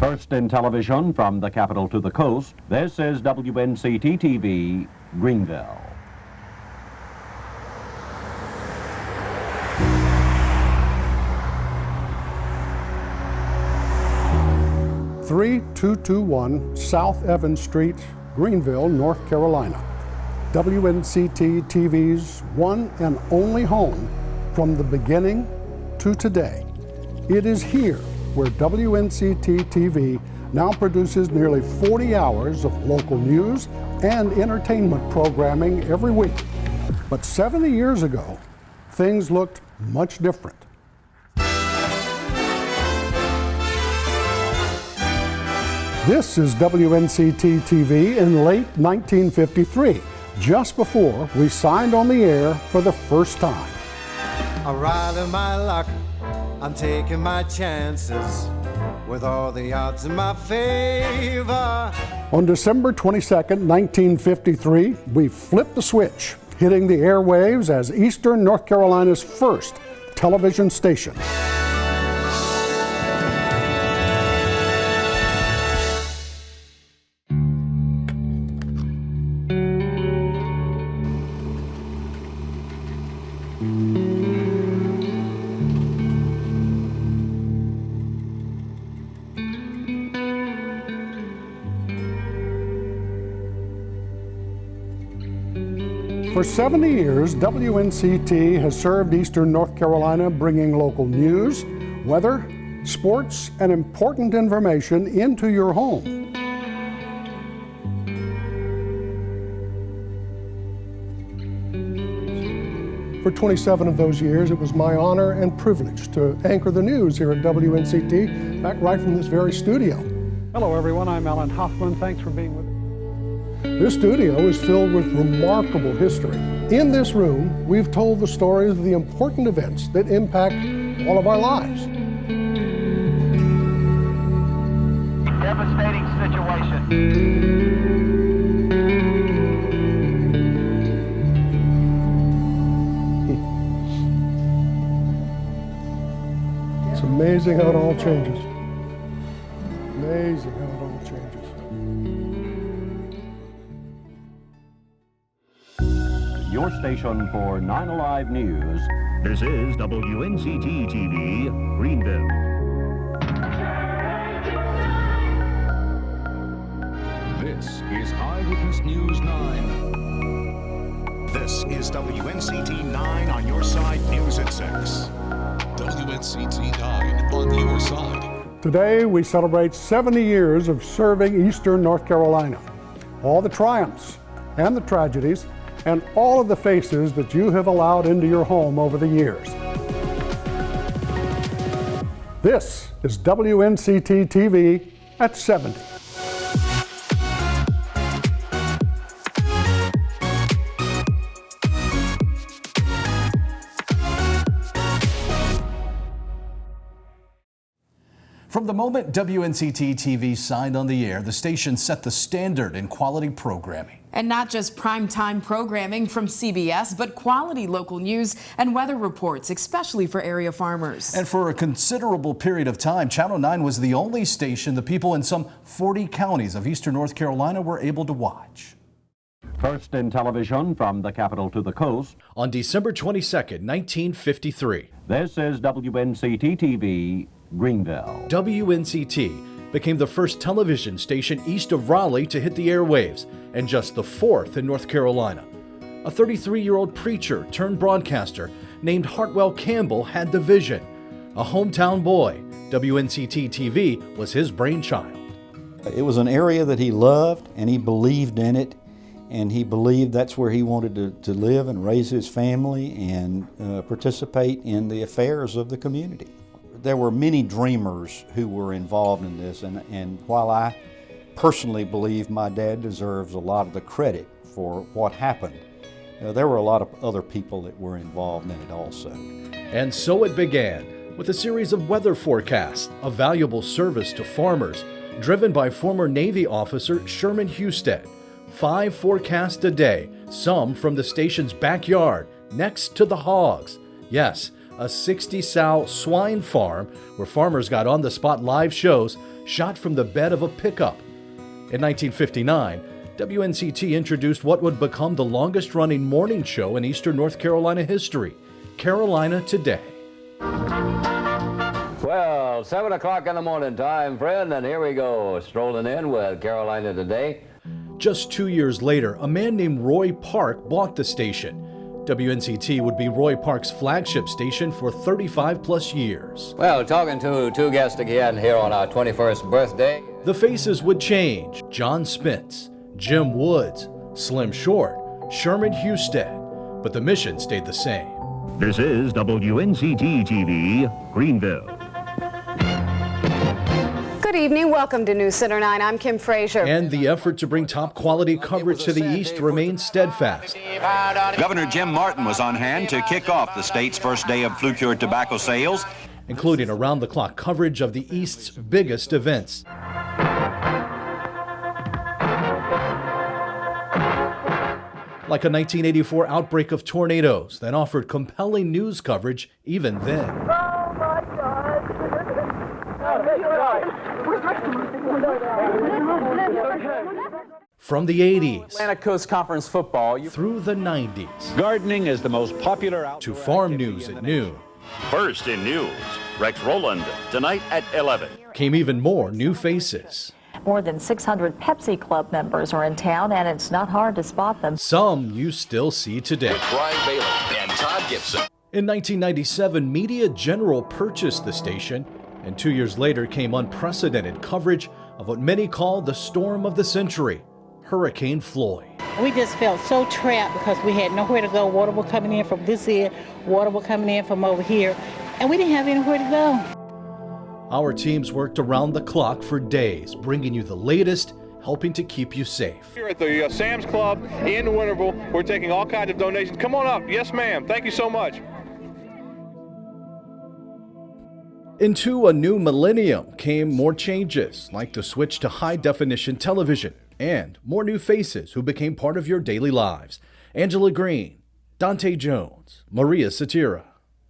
First in television from the capital to the coast, this is WNCT TV, Greenville. (3221) South Evans Street, Greenville, North Carolina. WNCT TV's one and only home from the beginning to today. It is here where WNCT TV now produces nearly 40 hours of local news and entertainment programming every week. But 70 years ago, things looked much different. This is WNCT TV in late 1953, just before we signed on the air for the first time. I'm riding my luck, I'm taking my chances, with all the odds in my favor. On December 22nd, 1953, we flipped the switch, hitting the airwaves as Eastern North Carolina's first television station. For 70 years, WNCT has served Eastern North Carolina, bringing local news, weather, sports, and important information into your home. For 27 of those years, it was my honor and privilege to anchor the news here at WNCT, back right from this very studio. Hello everyone, I'm Alan Hoffman. Thanks for being with us. This studio is filled with remarkable history. In this room, we've told the stories of the important events that impact all of our lives. Devastating situation. It's amazing how it all changes. Amazing how it all changes. Your station for 9 Alive News. This is WNCT TV, Greenville. This is Eyewitness News 9. This is WNCT 9 on your side, news at 6. WNCT 9 on your side. Today, we celebrate 70 years of serving Eastern North Carolina. All the triumphs and the tragedies, and all of the faces that you have allowed into your home over the years. This is WNCT TV at 70. From the moment WNCT TV signed on the air, the station set the standard in quality programming. And not just primetime programming from CBS, but quality local news and weather reports, especially for area farmers. And for a considerable period of time, Channel 9 was the only station the people in some 40 counties of Eastern North Carolina were able to watch. First in television from the capital to the coast. On December 22nd, 1953. This is WNCT TV, Greenville. WNCT became the first television station east of Raleigh to hit the airwaves, and just the fourth in North Carolina. A 33-year-old preacher turned broadcaster named Hartwell Campbell had the vision. A hometown boy, WNCT TV was his brainchild. It was an area that he loved, and he believed in it, and he believed that's where he wanted to live and raise his family and participate in the affairs of the community. There were many dreamers who were involved in this, and while I personally believe my dad deserves a lot of the credit for what happened, there were a lot of other people that were involved in it also. And so it began with a series of weather forecasts, a valuable service to farmers, driven by former Navy officer Sherman Husted. 5 forecasts a day, some from the station's backyard, next to the hogs. Yes, a 60-sow swine farm where farmers got on-the-spot live shows shot from the bed of a pickup. In 1959, WNCT introduced what would become the longest-running morning show in eastern North Carolina history, Carolina Today. Well, 7 o'clock in the morning time, friend, and here we go, strolling in with Carolina Today. Just 2 years later, a man named Roy Park bought the station. WNCT would be Roy Park's flagship station for 35-plus years. Well, talking to two guests again here on our 21st birthday. The faces would change. John Spence, Jim Woods, Slim Short, Sherman Husted, but the mission stayed the same. This is WNCT TV, Greenville. Good evening. Welcome to News Center 9. I'm Kim Frazier. And the effort to bring top quality coverage to the east remains steadfast. Governor Jim Martin was on hand to kick off the state's first day of flue-cured tobacco sales, including around-the-clock coverage of the East's biggest events. Like a 1984 outbreak of tornadoes that offered compelling news coverage even then. Oh my God! From the 80s, Atlantic Coast Conference football, through the 90s, gardening is the most popular outdoor to farm news at noon. First in news, Rex Rowland, tonight at 11. Came even more new faces. More than 600 Pepsi Club members are in town, and it's not hard to spot them. Some you still see today. With Brian Bailey and Todd Gibson. In 1997, Media General purchased the station, and 2 years later came unprecedented coverage of what many call the storm of the century, Hurricane Floyd. We just felt so trapped because we had nowhere to go. Water was coming in from this end, water was coming in from over here, and we didn't have anywhere to go. Our teams worked around the clock for days, bringing you the latest, helping to keep you safe. Here at the Sam's Club in Winterville, we're taking all kinds of donations. Come on up. Yes, ma'am. Thank you so much. Into a new millennium came more changes, like the switch to high-definition television, and more new faces who became part of your daily lives. Angela Green, Dante Jones, Maria Satira.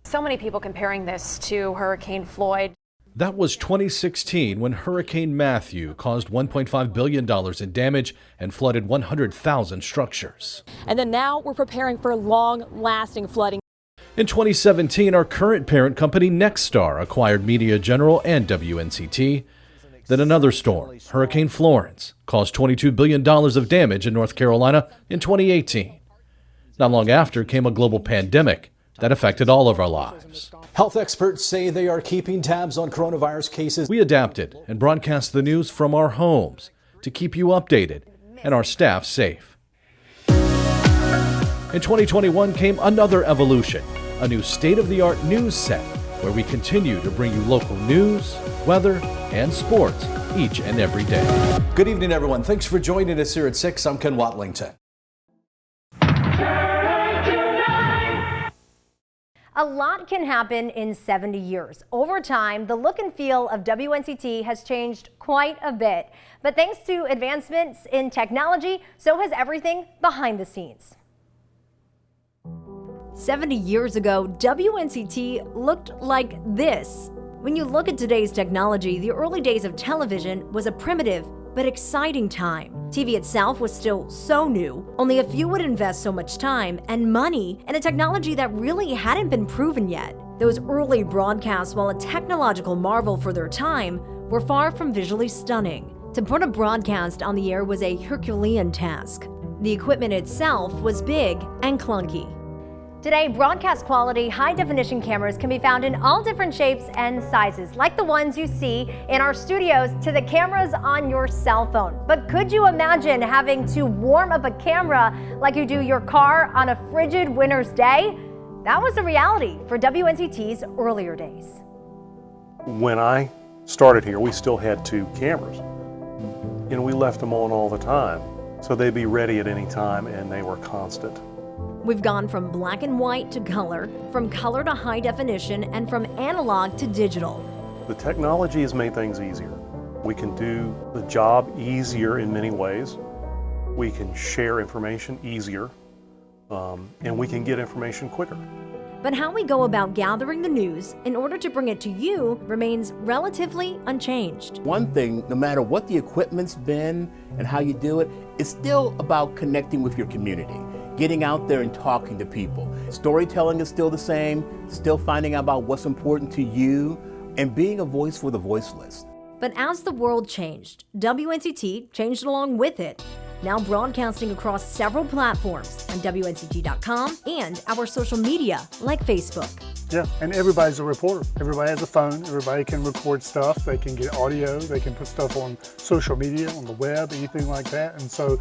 So many people comparing this to Hurricane Floyd. That was 2016 when Hurricane Matthew caused $1.5 billion in damage and flooded 100,000 structures. And then now we're preparing for long-lasting flooding. In 2017, our current parent company, Nexstar, acquired Media General and WNCT. Then another storm, Hurricane Florence, caused $22 billion of damage in North Carolina in 2018. Not long after came a global pandemic that affected all of our lives. Health experts say they are keeping tabs on coronavirus cases. We adapted and broadcast the news from our homes to keep you updated and our staff safe. In 2021 came another evolution, a new state-of-the-art news set where we continue to bring you local news, weather, and sports each and every day. Good evening, everyone. Thanks for joining us here at 6. I'm Ken Watlington. A lot can happen in 70 years. Over time, the look and feel of WNCT has changed quite a bit. But thanks to advancements in technology, so has everything behind the scenes. 70 years ago, WNCT looked like this. When you look at today's technology, the early days of television was a primitive but exciting time. TV itself was still so new. Only a few would invest so much time and money in a technology that really hadn't been proven yet. Those early broadcasts, while a technological marvel for their time, were far from visually stunning. To put a broadcast on the air was a Herculean task. The equipment itself was big and clunky. Today, broadcast quality, high-definition cameras can be found in all different shapes and sizes, like the ones you see in our studios to the cameras on your cell phone. But could you imagine having to warm up a camera like you do your car on a frigid winter's day? That was a reality for WNCT's earlier days. When I started here, we still had 2 cameras, and we left them on all the time, so they'd be ready at any time, and they were constant. We've gone from black and white to color, from color to high definition, and from analog to digital. The technology has made things easier. We can do the job easier in many ways. We can share information easier, and we can get information quicker. But how we go about gathering the news in order to bring it to you remains relatively unchanged. One thing, no matter what the equipment's been and how you do it, it's still about connecting with your community, getting out there and talking to people. Storytelling is still the same, still finding out about what's important to you, and being a voice for the voiceless. But as the world changed, WNCT changed along with it. Now broadcasting across several platforms on WNCT.com and our social media like Facebook. Yeah, and everybody's a reporter. Everybody has a phone. Everybody can record stuff. They can get audio. They can put stuff on social media, on the web, anything like that. And so,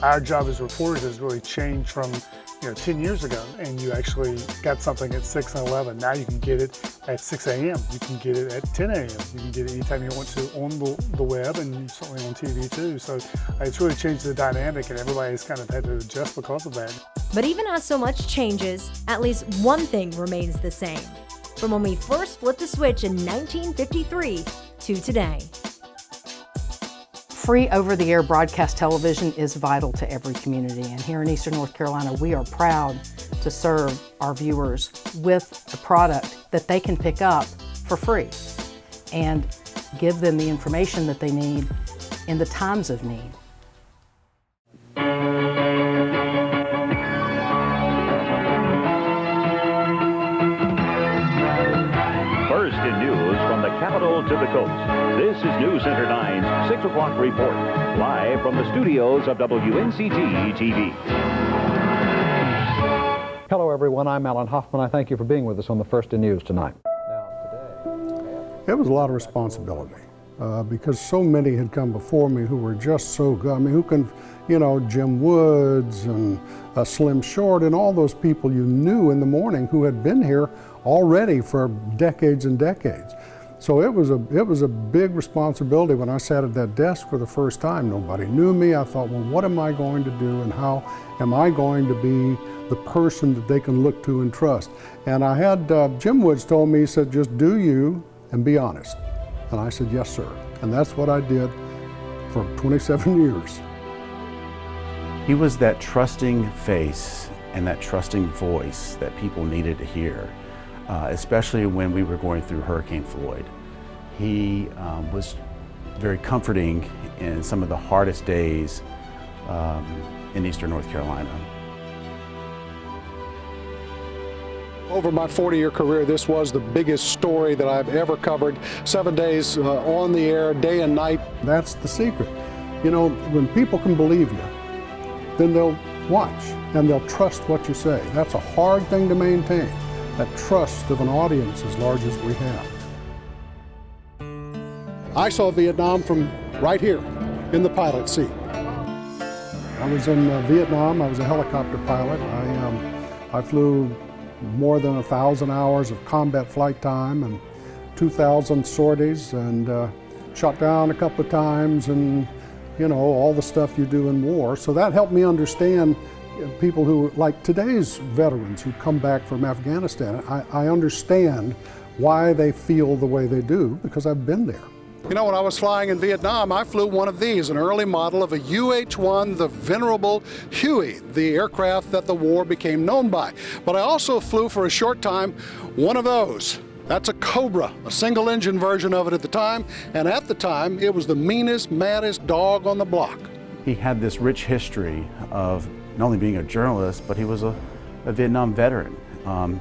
our job as reporters has really changed from, 10 years ago. And you actually got something at 6 and 11. Now you can get it at 6 a.m. You can get it at 10 a.m. You can get it anytime you want to on the web and certainly on TV too. So it's really changed the dynamic, and everybody's kind of had to adjust because of that. But even as so much changes, at least one thing remains the same. From when we first flipped the switch in 1953 to today. Free over-the-air broadcast television is vital to every community, and here in Eastern North Carolina, we are proud to serve our viewers with a product that they can pick up for free and give them the information that they need in the times of need. First in news from the capital to the coast. This is News Center 9's 6 o'clock report, live from the studios of WNCT TV. Hello, everyone. I'm Alan Hoffman. I thank you for being with us on the First in News tonight. It was a lot of responsibility because so many had come before me who were just so good. I mean, who can, Jim Woods and Slim Short and all those people you knew in the morning who had been here already for decades and decades. So it was a big responsibility when I sat at that desk for the first time. Nobody knew me. I thought, well, what am I going to do and how am I going to be the person that they can look to and trust? And I had, Jim Woods told me, he said, just do you and be honest. And I said, yes, sir. And that's what I did for 27 years. He was that trusting face and that trusting voice that people needed to hear. Especially when we were going through Hurricane Floyd. He was very comforting in some of the hardest days in Eastern North Carolina. Over my 40-year career, this was the biggest story that I've ever covered. 7 days on the air, day and night. That's the secret. When people can believe you, then they'll watch and they'll trust what you say. That's a hard thing to maintain. That trust of an audience as large as we have. I saw Vietnam from right here in the pilot seat. I was in Vietnam. I was a helicopter pilot. I flew more than 1,000 hours of combat flight time and 2,000 sorties and shot down a couple of times and, all the stuff you do in war. So that helped me understand people who, like today's veterans who come back from Afghanistan. I understand why they feel the way they do because I've been there. When I was flying in Vietnam, I flew one of these, an early model of a UH-1, the venerable Huey, the aircraft that the war became known by. But I also flew for a short time one of those. That's a Cobra, a single-engine version of it at the time, and at the time, it was the meanest, maddest dog on the block. He had this rich history of not only being a journalist, but he was a Vietnam veteran.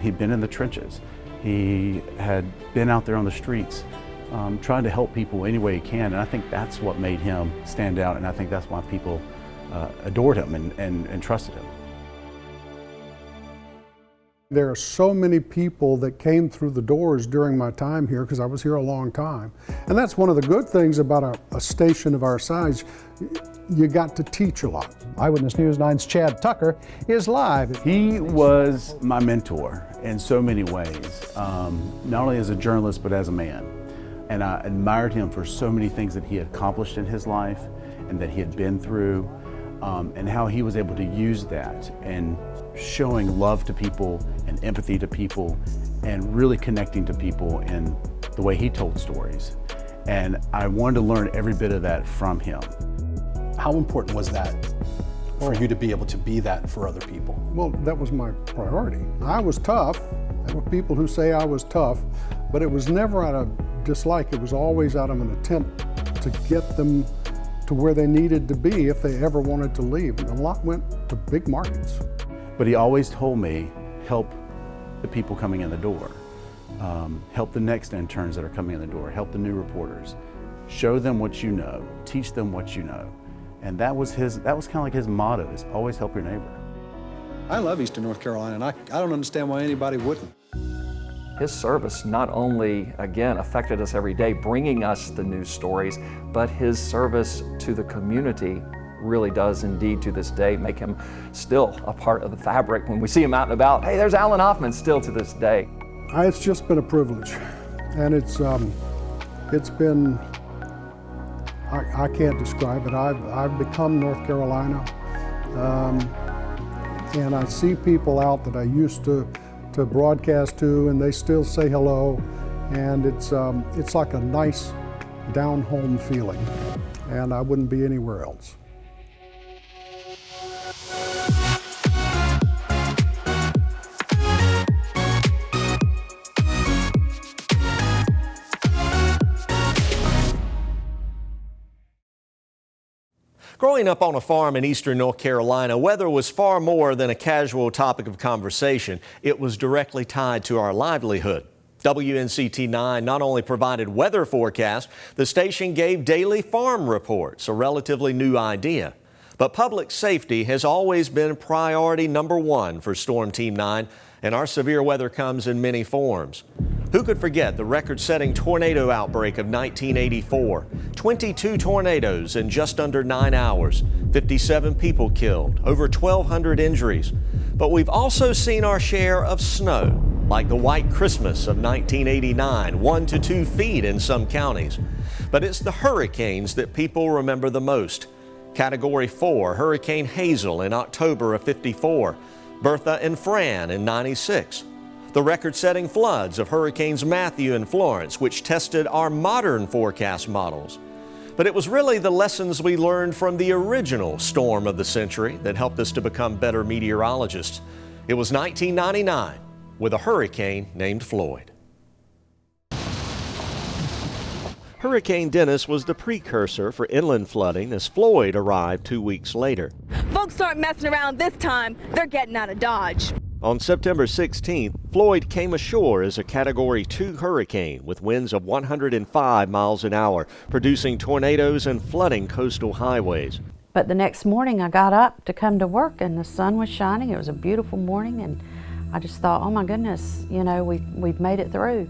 He'd been in the trenches. He had been out there on the streets trying to help people any way he can, and I think that's what made him stand out, and I think that's why people adored him and trusted him. There are so many people that came through the doors during my time here because I was here a long time. And that's one of the good things about a station of our size. You got to teach a lot. Eyewitness News 9's Chad Tucker is live. He was my mentor in so many ways, not only as a journalist, but as a man. And I admired him for so many things that he had accomplished in his life and that he had been through, and how he was able to use that and showing love to people and empathy to people and really connecting to people in the way he told stories. And I wanted to learn every bit of that from him. How important was that for you to be able to be that for other people? Well, that was my priority. I was tough, There were people who say I was tough, but it was never out of dislike. It was always out of an attempt to get them to where they needed to be if they ever wanted to leave. And a lot went to big markets. But he always told me, help the people coming in the door. Help the next interns that are coming in the door. Help the new reporters. Show them what you know. Teach them what you know. And that was kind of like his motto, is always help your neighbor. I love Eastern North Carolina, and I don't understand why anybody wouldn't. His service not only, again, affected us every day, bringing us the news stories, but his service to the community really does indeed to this day make him still a part of the fabric. When we see him out and about, hey, there's Alan Hoffman still to this day. It's just been a privilege, and it's been, I can't describe it. I've become North Carolina, and I see people out that I used to broadcast to, and they still say hello, and it's like a nice down home feeling, and I wouldn't be anywhere else. Growing up on a farm in eastern North Carolina, weather was far more than a casual topic of conversation. It was directly tied to our livelihood. WNCT 9 not only provided weather forecasts, the station gave daily farm reports, a relatively new idea. But public safety has always been priority number one for Storm Team 9, and our severe weather comes in many forms. Who could forget the record-setting tornado outbreak of 1984? 22 tornadoes in just under 9 hours, 57 people killed, over 1,200 injuries. But we've also seen our share of snow, like the White Christmas of 1989, 1 to 2 feet in some counties. But it's the hurricanes that people remember the most. Category 4, Hurricane Hazel in October of '54, Bertha and Fran in '96. The record-setting floods of Hurricanes Matthew and Florence, which tested our modern forecast models. But it was really the lessons we learned from the original storm of the century that helped us to become better meteorologists. It was 1999 with a hurricane named Floyd. Hurricane Dennis was the precursor for inland flooding as Floyd arrived 2 weeks later. Folks aren't messing around this time. They're getting out of Dodge. On September 16th, Floyd came ashore as a Category 2 hurricane with winds of 105 miles an hour, producing tornadoes and flooding coastal highways. But the next morning I got up to come to work and the sun was shining. It was a beautiful morning, and I just thought, oh my goodness, you know, we've made it through.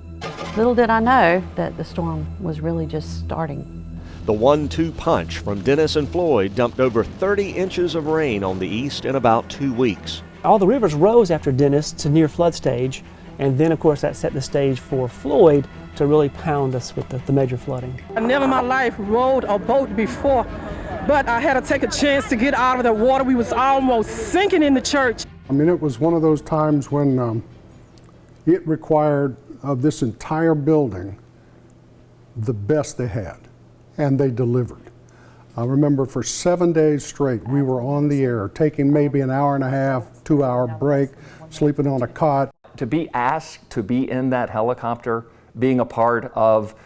Little did I know that the storm was really just starting. The 1-2 punch from Dennis and Floyd dumped over 30 inches of rain on the east in about 2 weeks. All the rivers rose after Dennis to near flood stage, and then of course that set the stage for Floyd to really pound us with the major flooding. I never in my life rowed a boat before, but I had to take a chance to get out of the water. We was almost sinking in the church. I mean, it was one of those times when it required of this entire building the best they had, and they delivered. I remember for 7 days straight, we were on the air, taking maybe an hour and a half, 2-hour break, sleeping on a cot. To be asked to be in that helicopter, being a part of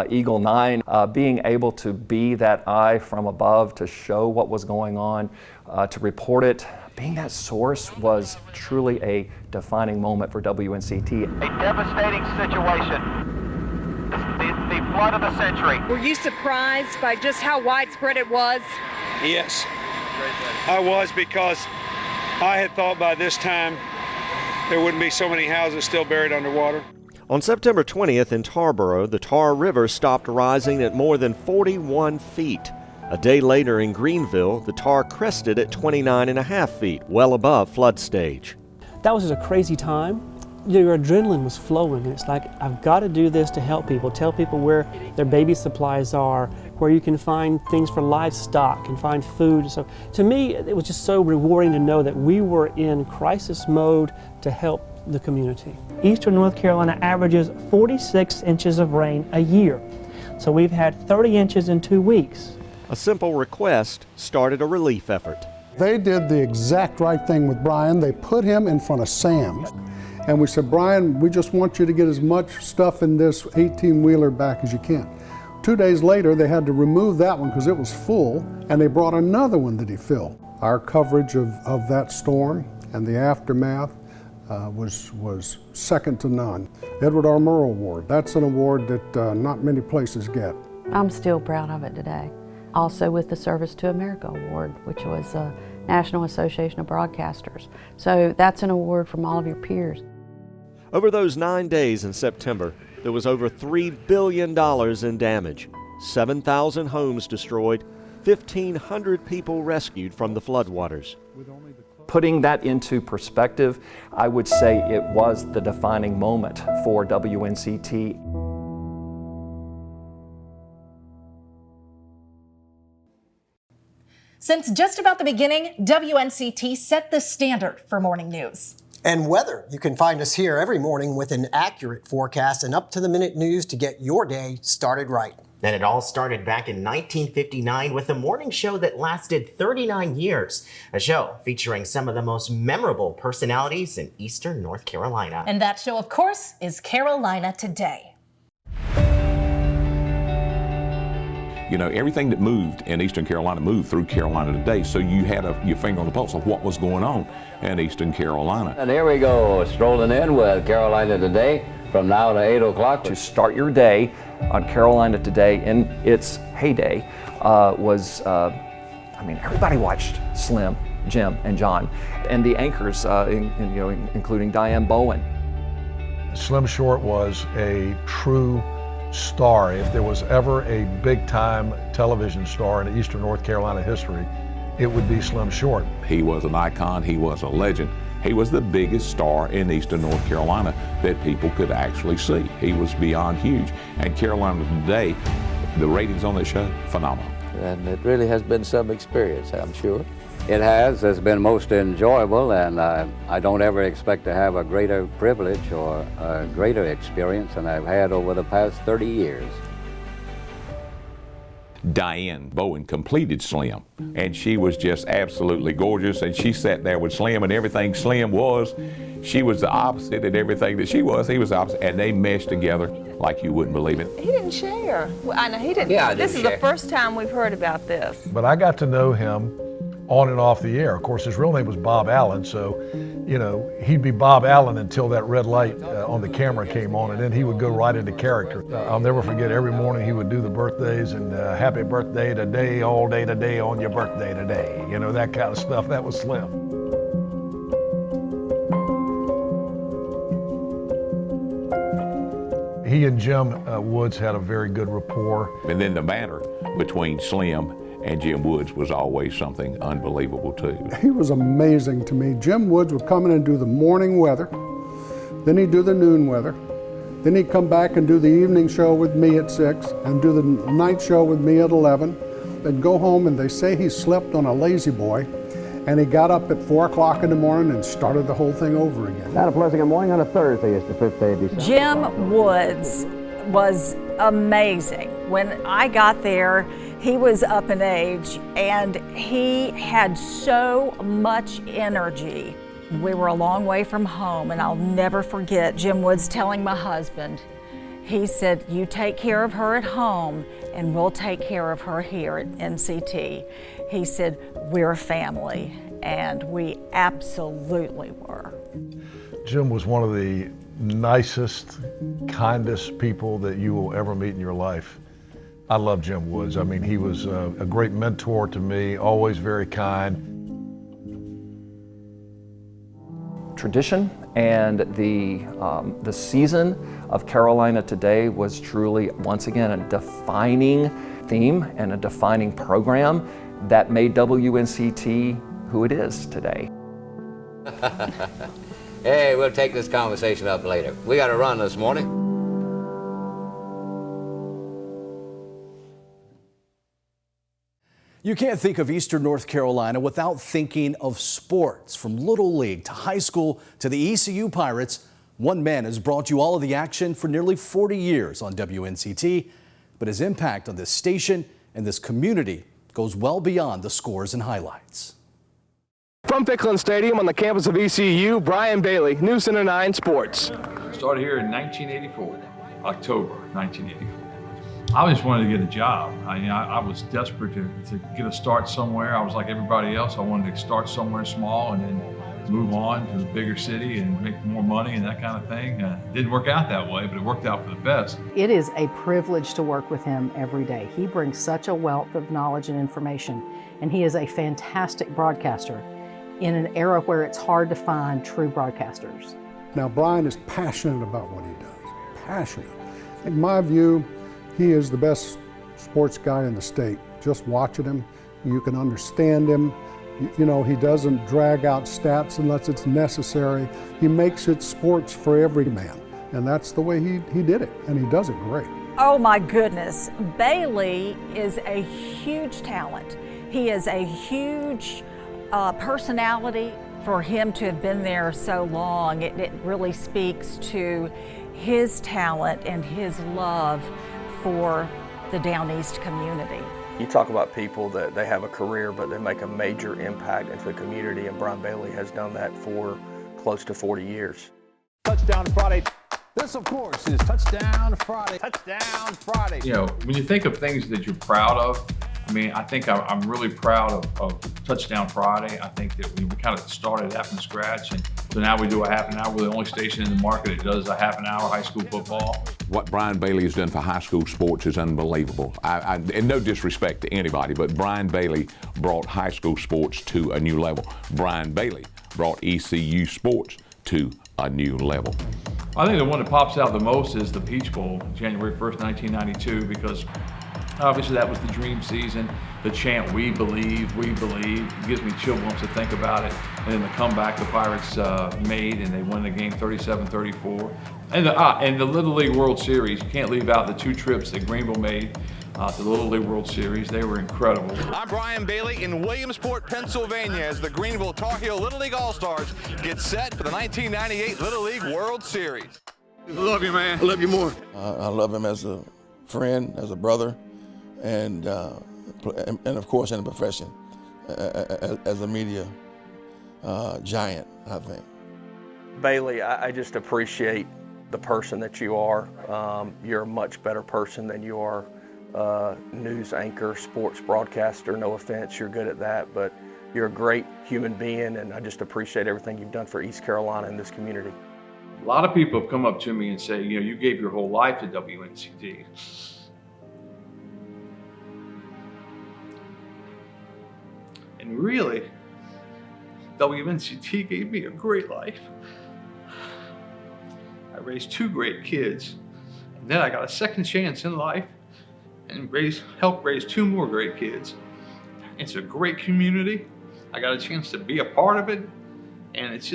Eagle 9, being able to be that eye from above to show what was going on, to report it, being that source was truly a defining moment for WNCT. A devastating situation. The flood of the century. Were you surprised by just how widespread it was? Yes, I was, because I had thought by this time there wouldn't be so many houses still buried underwater. On September 20th in Tarboro, the Tar River stopped rising at more than 41 feet. A day later in Greenville, the Tar crested at 29.5 feet, well above flood stage. That was just a crazy time. Your adrenaline was flowing, and it's like, I've got to do this to help people, tell people where their baby supplies are, where you can find things for livestock and find food. So to me, it was just so rewarding to know that we were in crisis mode to help the community. Eastern North Carolina averages 46 inches of rain a year. So we've had 30 inches in 2 weeks. A simple request started a relief effort. They did the exact right thing with Brian. They put him in front of Sam's, And we said, Brian, we just want you to get as much stuff in this 18-wheeler back as you can. 2 days later, they had to remove that one because it was full, and they brought another one that he filled. Our coverage of that storm and the aftermath was second to none. Edward R. Murrow Award, that's an award that not many places get. I'm still proud of it today. Also with the Service to America Award, which was a National Association of Broadcasters. So that's an award from all of your peers. Over those 9 days in September, there was over $3 billion in damage, 7,000 homes destroyed, 1,500 people rescued from the floodwaters. Putting that into perspective, I would say it was the defining moment for WNCT. Since just about the beginning, WNCT set the standard for morning news. And weather. You can find us here every morning with an accurate forecast and up-to-the-minute news to get your day started right. And it all started back in 1959 with a morning show that lasted 39 years. A show featuring some of the most memorable personalities in Eastern North Carolina. And that show, of course, is Carolina Today. You know, everything that moved in Eastern Carolina moved through Carolina Today, so you had your finger on the pulse of what was going on in Eastern Carolina. And here we go, strolling in with Carolina Today from now to 8 o'clock. To start your day on Carolina Today in its heyday everybody watched Slim, Jim, and John, and the anchors, including Diane Bowen. Slim Short was a true star. If there was ever a big-time television star in Eastern North Carolina history, it would be Slim Short. He was an icon, he was a legend. He was the biggest star in Eastern North Carolina that people could actually see. He was beyond huge. And Carolina Today, the ratings on that show, phenomenal. And it really has been some experience, I'm sure. It has. It's been most enjoyable, and I don't ever expect to have a greater privilege or a greater experience than I've had over the past 30 years. Diane Bowen completed Slim, and she was just absolutely gorgeous, and she sat there with Slim, and everything Slim was, she was the opposite, and everything that she was, he was the opposite, and they meshed together like you wouldn't believe it. He didn't share. Well, I know he didn't. Yeah, this is the first time we've heard about this. But I got to know him on and off the air. Of course, his real name was Bob Allen, so, you know, he'd be Bob Allen until that red light on the camera came on, and then he would go right into character. I'll never forget, every morning he would do the birthdays and happy birthday today, all day today, on your birthday today. You know, that kind of stuff. That was Slim. He and Jim Woods had a very good rapport. And then the banter between Slim and Jim Woods was always something unbelievable too. He was amazing to me. Jim Woods would come in and do the morning weather, then he'd do the noon weather, then he'd come back and do the evening show with me at 6 and do the night show with me at 11, and go home, and they say he slept on a lazy boy, and he got up at 4 o'clock in the morning and started the whole thing over again. Not a pleasant morning on a Thursday. It's the 5th day of December. Jim Woods was amazing. When I got there, he was up in age, and he had so much energy. We were a long way from home, and I'll never forget Jim Woods telling my husband, he said, "You take care of her at home, and we'll take care of her here at NCT." He said, "We're a family," and we absolutely were. Jim was one of the nicest, kindest people that you will ever meet in your life. I love Jim Woods. I mean, he was a great mentor to me, always very kind. Tradition and the season of Carolina Today was truly, once again, a defining theme and a defining program that made WNCT who it is today. Hey, we'll take this conversation up later. We got to run this morning. You can't think of Eastern North Carolina without thinking of sports. From Little League to high school to the ECU Pirates, one man has brought you all of the action for nearly 40 years on WNCT, but his impact on this station and this community goes well beyond the scores and highlights. From Ficklin Stadium on the campus of ECU, Brian Bailey, News Center 9 Sports. Started here in 1984, October 1984. I just wanted to get a job. I was desperate to get a start somewhere. I was like everybody else. I wanted to start somewhere small and then move on to a bigger city and make more money and that kind of thing. It didn't work out that way, but it worked out for the best. It is a privilege to work with him every day. He brings such a wealth of knowledge and information, and he is a fantastic broadcaster in an era where it's hard to find true broadcasters. Now, Brian is passionate about what he does, passionate. In my view, he is the best sports guy in the state. Just watching him, you can understand him. You know, he doesn't drag out stats unless it's necessary. He makes it sports for every man, and that's the way he did it, and he does it great. Oh my goodness, Bailey is a huge talent. He is a huge personality. For him to have been there so long, it really speaks to his talent and his love for the Down East community. You talk about people that they have a career, but they make a major impact into the community, and Brian Bailey has done that for close to 40 years. Touchdown Friday. This, of course, is Touchdown Friday. Touchdown Friday. You know, when you think of things that you're proud of, I mean, I think I'm really proud of Touchdown Friday. I think that we kind of started that from scratch, and so now we do a half an hour. We're the only station in the market that does a half an hour high school football. What Brian Bailey has done for high school sports is unbelievable. And no disrespect to anybody, but Brian Bailey brought high school sports to a new level. Brian Bailey brought ECU sports to a new level. I think the one that pops out the most is the Peach Bowl, January 1st, 1992, because obviously that was the dream season. The chant, we believe, it gives me chill bumps to think about it. And then the comeback the Pirates made, and they won the game 37-34. And the Little League World Series, you can't leave out the 2 trips that Greenville made to the Little League World Series. They were incredible. I'm Brian Bailey in Williamsport, Pennsylvania, as the Greenville Tar Heel Little League All-Stars get set for the 1998 Little League World Series. I love you, man. I love you more. I love him as a friend, as a brother, and of course in the profession, as a media giant, I think. Bailey, I just appreciate the person that you are. You're a much better person than you are news anchor, sports broadcaster. No offense, you're good at that, but you're a great human being, and I just appreciate everything you've done for East Carolina and this community. A lot of people have come up to me and say, you know, you gave your whole life to WNCT. And really, WNCT gave me a great life. I raised 2 great kids, and then I got a second chance in life and helped raise 2 more great kids. It's a great community. I got a chance to be a part of it, and it's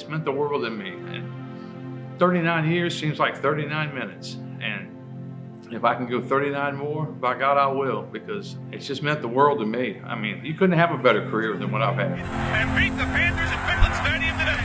meant the world to me. And 39 years seems like 39 minutes, and if I can go 39 more, by God, I will, because it's just meant the world to me. I mean, you couldn't have a better career than what I've had. And beat the Panthers at Ficklin Stadium today.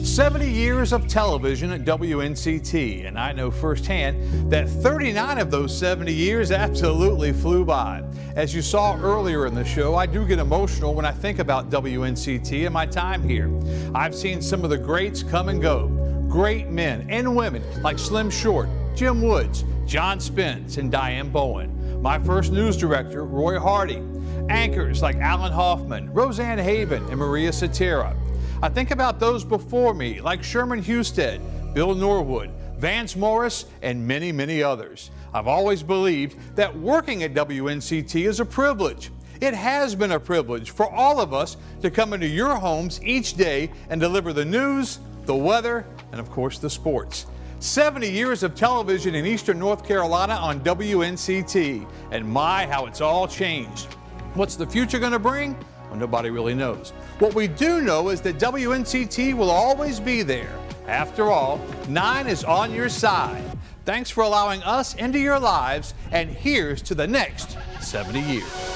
70 years of television at WNCT, and I know firsthand that 39 of those 70 years absolutely flew by. As you saw earlier in the show, I do get emotional when I think about WNCT and my time here. I've seen some of the greats come and go. Great men and women like Slim Short, Jim Woods, John Spence, and Diane Bowen. My first news director, Roy Hardy. Anchors like Alan Hoffman, Roseanne Haven, and Maria Cetera. I think about those before me like Sherman Husted, Bill Norwood, Vance Morris, and many, many others. I've always believed that working at WNCT is a privilege. It has been a privilege for all of us to come into your homes each day and deliver the news, the weather, and of course the sports. 70 years of television in Eastern North Carolina on WNCT, and my, how it's all changed. What's the future going to bring? Well, nobody really knows. What we do know is that WNCT will always be there. After all, 9 is on your side. Thanks for allowing us into your lives, and here's to the next 70 years.